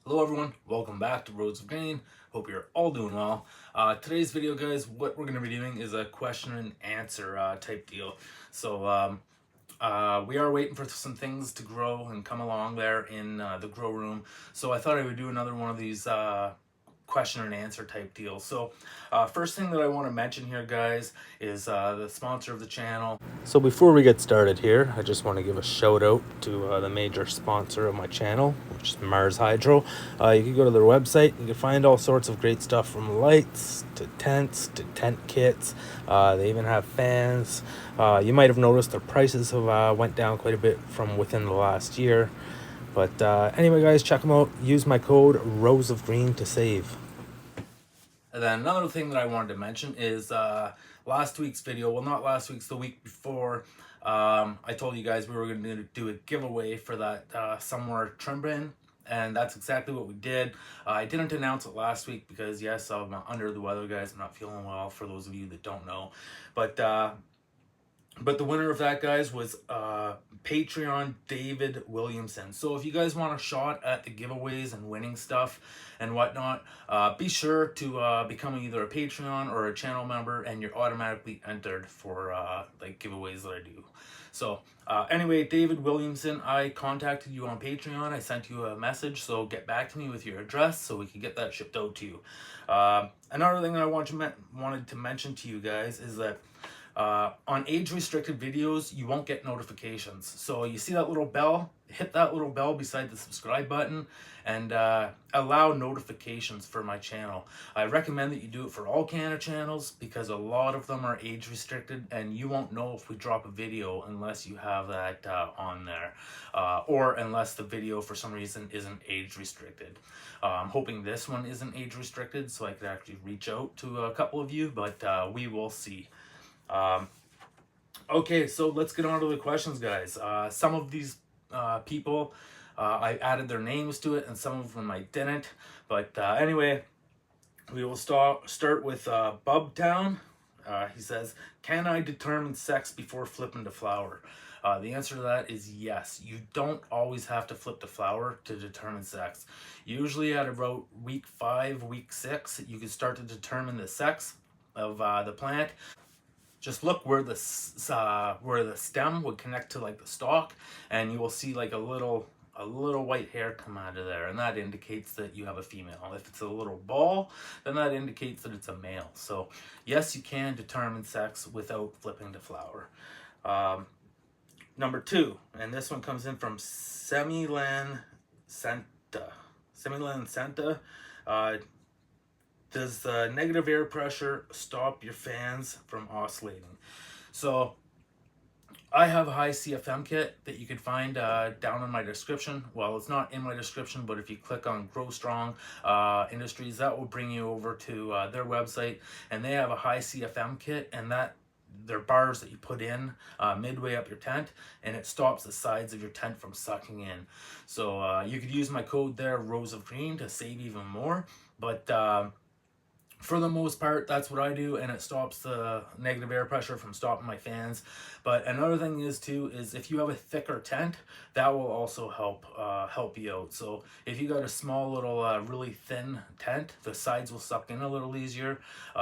Hello everyone, welcome back to Roads of Green. Hope you're all doing well. Today's video, guys, what we're going to be doing is a question and answer type deal. We are waiting for some things to grow and come along there in the grow room. So I thought I would do another one of these question and answer type deal. First thing that I want to mention here, guys, is the sponsor of the channel. So before we get started here, I just want to give a shout out to the major sponsor of my channel, which is Mars Hydro. You can go to their website. You can find all sorts of great stuff, from lights to tents to tent kits. They even have fans. You might have noticed their prices have went down quite a bit from within the last year. But anyway, guys, check them out. Use my code Rose of Green to save. And then another thing that I wanted to mention is last week's video, well, not last week's, the week before, I told you guys we were going to do a giveaway for that Somewhere trim bin, and that's exactly what we did. I didn't announce it last week because, yes, I'm under the weather, guys. I'm not feeling well, for those of you that don't know. But the winner of that, guys, was Patreon David Williamson. So if you guys want a shot at the giveaways and winning stuff and whatnot, be sure to become either a Patreon or a channel member, and you're automatically entered for like giveaways that I do. So anyway, David Williamson, I contacted you on Patreon. I sent you a message, so get back to me with your address so we can get that shipped out to you. Another thing that I wanted to mention to you guys is that on age-restricted videos, you won't get notifications. So you see that little bell? Hit that little bell beside the subscribe button and allow notifications for my channel. I recommend that you do it for all Canada channels because a lot of them are age-restricted, and you won't know if we drop a video unless you have that on there, or unless the video for some reason isn't age-restricted. I'm hoping this one isn't age-restricted so I could actually reach out to a couple of you, but we will see. Okay, so let's get on to the questions, guys. Some of these people, I added their names to it, and some of them I didn't. But anyway, we will start with Bubtown. He says, can I determine sex before flipping to flower? The answer to that is yes. You don't always have to flip to flower to determine sex. Usually at about week 5, week 6, you can start to determine the sex of the plant. Just look where the stem would connect to like the stalk, and you will see like a little white hair come out of there, and that indicates that you have a female. If it's a little ball, then that indicates that it's a male. So yes, you can determine sex without flipping to flower. Number 2, and this one comes in from Semilan Santa. Does the negative air pressure stop your fans from oscillating? So I have a high CFM kit that you can find down in my description. Well, it's not in my description, but if you click on Grow Strong Industries, that will bring you over to their website, and they have a high CFM kit, and they're bars that you put in midway up your tent, and it stops the sides of your tent from sucking in. So you could use my code there, Rose of Green, to save even more. But for the most part, that's what I do, and it stops the negative air pressure from stopping my fans. But another thing is if you have a thicker tent, that will also help you out. So if you got a small little really thin tent, the sides will suck in a little easier.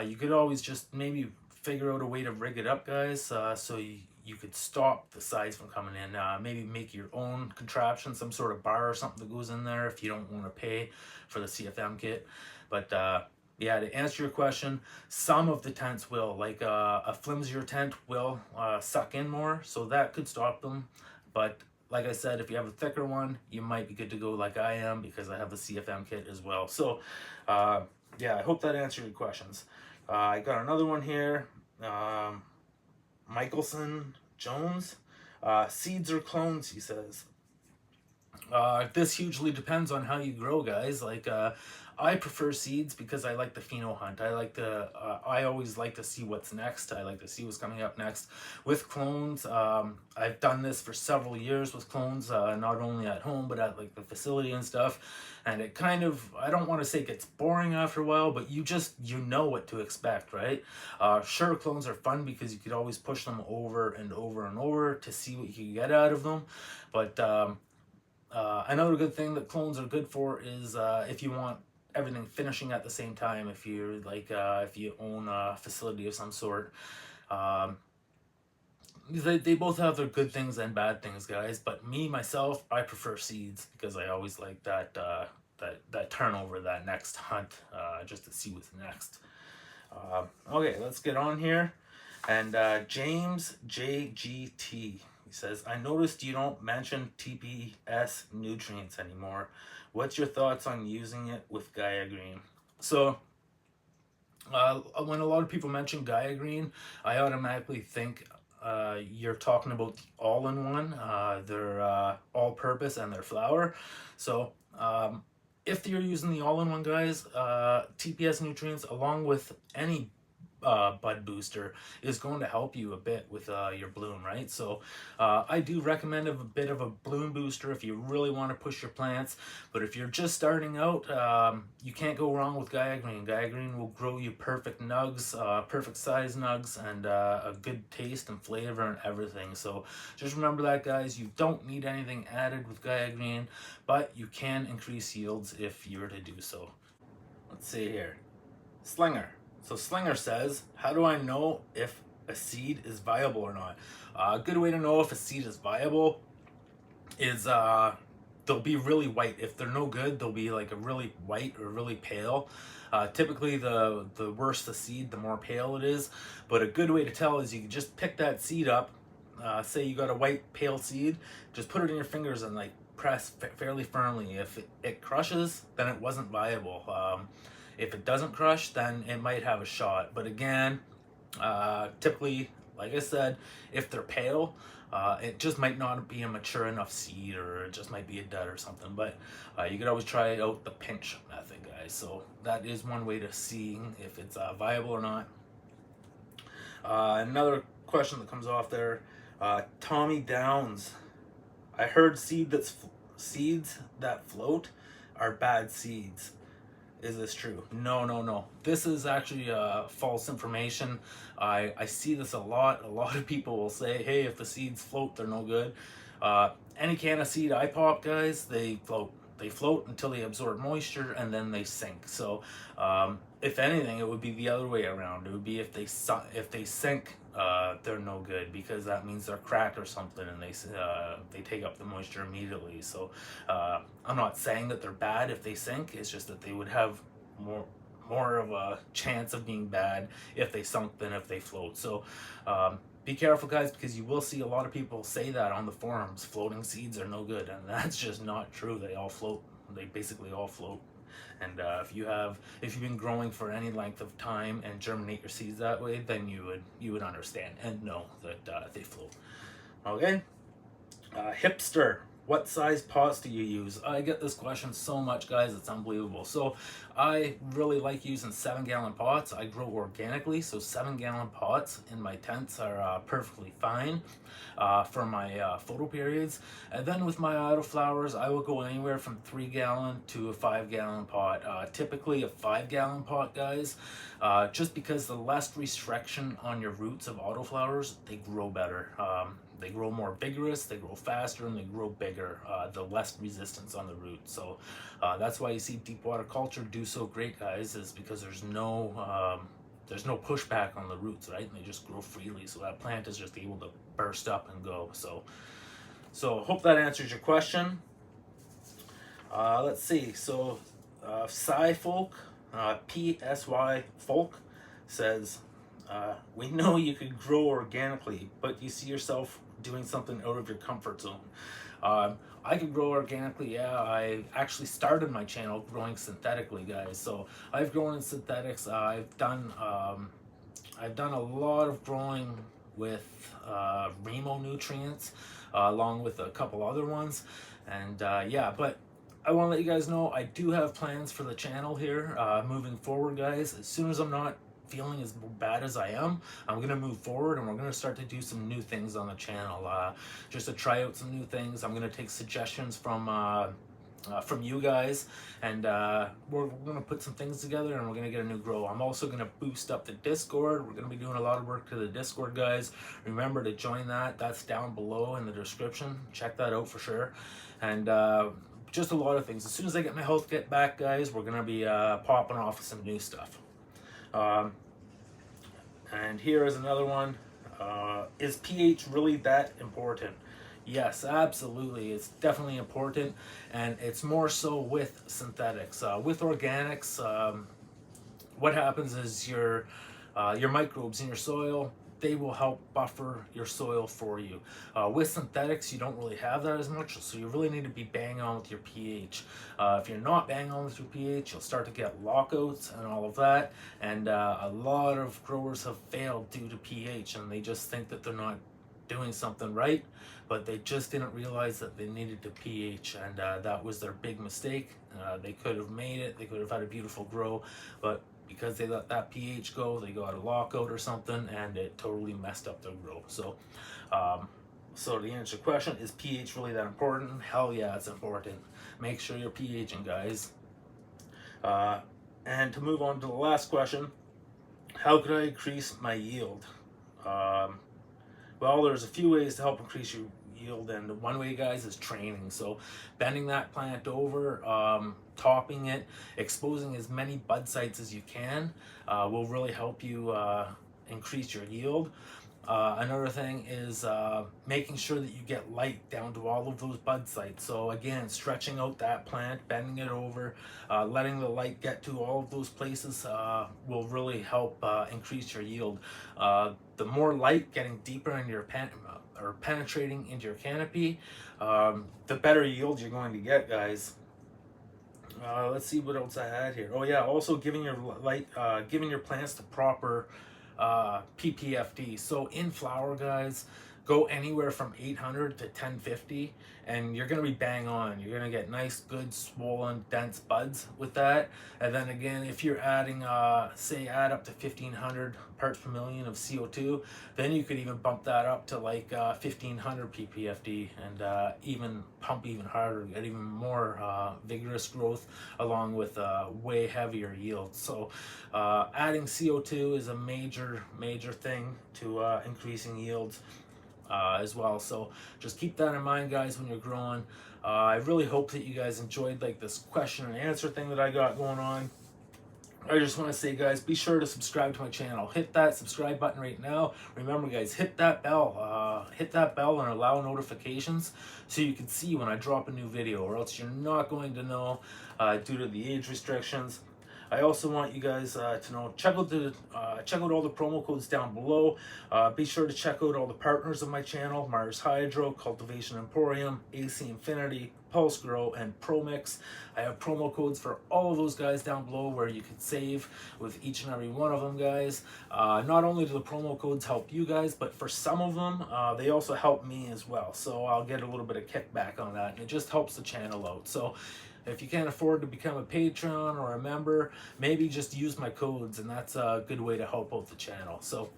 You could always just maybe figure out a way to rig it up, guys, so you could stop the sides from coming in. Maybe make your own contraption, some sort of bar or something that goes in there if you don't want to pay for the CFM kit. But yeah, to answer your question, some of the tents will, like a flimsier tent will suck in more, so that could stop them. But like I said, if you have a thicker one, you might be good to go like I am, because I have the CFM kit as well. So yeah, I hope that answered your questions. I got another one here. Michelson Jones. Seeds or clones, he says. This hugely depends on how you grow, guys. Like I prefer seeds because I like the pheno hunt. I always like to see what's next. I like to see what's coming up next. With clones, I've done this for several years with clones, not only at home but at like the facility and stuff. And it kind of, I don't want to say it gets boring after a while, but you know what to expect, right? Sure, clones are fun because you could always push them over and over and over to see what you can get out of them, but Another good thing that clones are good for is if you want everything finishing at the same time. If you're like if you own a facility of some sort, um, they both have their good things and bad things, guys. But me myself, I prefer seeds because I always like that that turnover, that next hunt, just to see what's next. Okay, let's get on here. And James JGT, he says, I noticed you don't mention TPS nutrients anymore. What's your thoughts on using it with Gaia Green? So, when a lot of people mention Gaia Green, I automatically think you're talking about the all-in-one, their all-purpose and their flour. So, if you're using the all-in-one, guys, TPS nutrients along with any bud booster is going to help you a bit with your bloom, right? So I do recommend a bit of a bloom booster if you really want to push your plants. But if you're just starting out, you can't go wrong with Gaia Green. Gaia Green will grow you perfect nugs, perfect size nugs, and a good taste and flavor and everything. So just remember that, guys. You don't need anything added with Gaia Green, but you can increase yields if you were to do so. Let's see here. Slinger. So Slinger says, how do I know if a seed is viable or not? A good way to know if a seed is viable is they'll be really white. If they're no good, they'll be like a really white or really pale. Typically, the worse the seed, the more pale it is. But a good way to tell is you can just pick that seed up. Say you got a white pale seed, just put it in your fingers and like press fairly firmly. If it crushes, then it wasn't viable. If it doesn't crush, then it might have a shot. But again, typically, like I said, if they're pale, it just might not be a mature enough seed, or it just might be a dud or something. But you could always try out the pinch method, guys. So that is one way to see if it's viable or not. Another question that comes off there, Tommy Downs. I heard seeds that float are bad seeds. Is this true? No, no, no. This is actually false information. I see this a lot. A lot of people will say, hey, if the seeds float, they're no good. Any can of seed I pop, guys, they float. They float until they absorb moisture and then they sink. So if anything, it would be the other way around. It would be if they sink, they're no good, because that means they're cracked or something, and they take up the moisture immediately. So I'm not saying that they're bad if they sink. It's just that they would have more of a chance of being bad if they sunk than if they float. So be careful, guys, because you will see a lot of people say that on the forums. Floating seeds are no good, and that's just not true. They all float. They basically all float. And if you've been growing for any length of time and germinate your seeds that way, then you would understand and know that they float. Okay. Hipster, what size pots do you use? I get this question so much, guys, it's unbelievable. So I really like using 7-gallon pots. I grow organically, so 7-gallon pots in my tents are perfectly fine for my photo periods. And then with my autoflowers, I will go anywhere from 3-gallon to a 5-gallon pot. Typically a 5-gallon pot, guys, just because the less restriction on your roots of autoflowers, they grow better. They grow more vigorous, they grow faster, and they grow bigger. The less resistance on the root. So that's why you see deep water culture do so great, guys, is because there's no pushback on the roots, right? And they just grow freely. So that plant is just able to burst up and go. So hope that answers your question. Let's see. So Psy Folk, PSY Folk says, we know you could grow organically, but you see yourself doing something out of your comfort zone. I could grow organically, yeah. I actually started my channel growing synthetically, guys. So I've grown in synthetics. I've done a lot of growing with Remo nutrients, along with a couple other ones, and yeah. But I want to let you guys know I do have plans for the channel here moving forward, guys. As soon as I'm not feeling as bad as I am, I'm gonna move forward, and we're gonna start to do some new things on the channel, just to try out some new things. I'm gonna take suggestions from you guys, and we're gonna put some things together, and we're gonna get a new grow. I'm also gonna boost up the Discord. We're gonna be doing a lot of work to the Discord, guys. Remember to join that. That's down below in the description. Check that out for sure. and just a lot of things. As soon as I get my health get back, guys, we're gonna be popping off with some new stuff. And here is another one. Is pH really that important? Yes, absolutely. It's definitely important, and it's more so with synthetics. With organics, what happens is your microbes in your soil, they will help buffer your soil for you. With synthetics, you don't really have that as much, so you really need to be bang on with your pH. If you're not bang on with your pH, you'll start to get lockouts and all of that, and a lot of growers have failed due to pH, and they just think that they're not doing something right, but they just didn't realize that they needed to pH, and that was their big mistake. They could have made it, they could have had a beautiful grow, but because they let that pH go, they got a lockout or something, and it totally messed up their growth. So, so to answer your question, is pH really that important? Hell yeah, it's important. Make sure you're pHing, guys. And to move on to the last question, how could I increase my yield? Well, there's a few ways to help increase your yield, and one way, guys, is training. So bending that plant over, topping it, exposing as many bud sites as you can will really help you increase your yield. Another thing is making sure that you get light down to all of those bud sites. So again, stretching out that plant, bending it over, letting the light get to all of those places will really help increase your yield. The more light getting deeper into your or penetrating into your canopy, the better yield you're going to get, guys. Let's see what else I had here. Oh yeah, also giving your giving your plants the proper ppfd. So in flower, guys, go anywhere from 800 to 1050, and you're gonna be bang on. You're gonna get nice, good, swollen, dense buds with that. And then again, if you're adding say add up to 1500 parts per million of CO2, then you could even bump that up to like 1500 ppfd, and even pump even harder, get even more vigorous growth, along with way heavier yield. So adding CO2 is a major thing to increasing yields as well. So just keep that in mind, guys, when you're growing. I really hope that you guys enjoyed like this question and answer thing that I got going on. I just want to say, guys, be sure to subscribe to my channel. Hit that subscribe button right now. Remember, guys, hit that bell and allow notifications so you can see when I drop a new video, or else you're not going to know due to the age restrictions. I also want you guys to know, check out all the promo codes down below. Be sure to check out all the partners of my channel: Mars Hydro, Cultivation Emporium, AC Infinity, Pulse Grow, and ProMix. I have promo codes for all of those guys down below where you can save with each and every one of them, guys. Not only do the promo codes help you guys, but for some of them, they also help me as well. So I'll get a little bit of kickback on that, and it just helps the channel out. So if you can't afford to become a patron or a member, maybe just use my codes, and that's a good way to help out the channel. So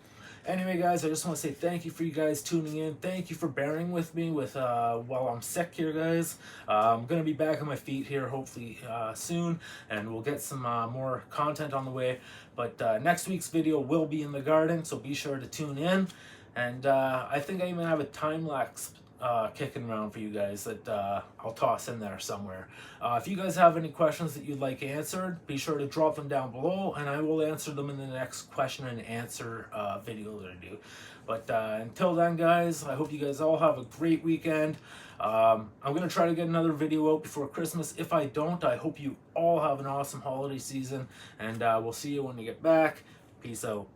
anyway, guys, I just want to say thank you for you guys tuning in. Thank you for bearing with me with while I'm sick here, guys. I'm going to be back on my feet here hopefully soon, and we'll get some more content on the way. But next week's video will be in the garden, so be sure to tune in. And I think I even have a time-lapse kicking around for you guys that I'll toss in there somewhere. If you guys have any questions that you'd like answered, be sure to drop them down below, and I will answer them in the next question and answer video that I do. But until then, guys, I hope you guys all have a great weekend. I'm going to try to get another video out before Christmas. If I don't, I hope you all have an awesome holiday season, and we'll see you when we get back. Peace out.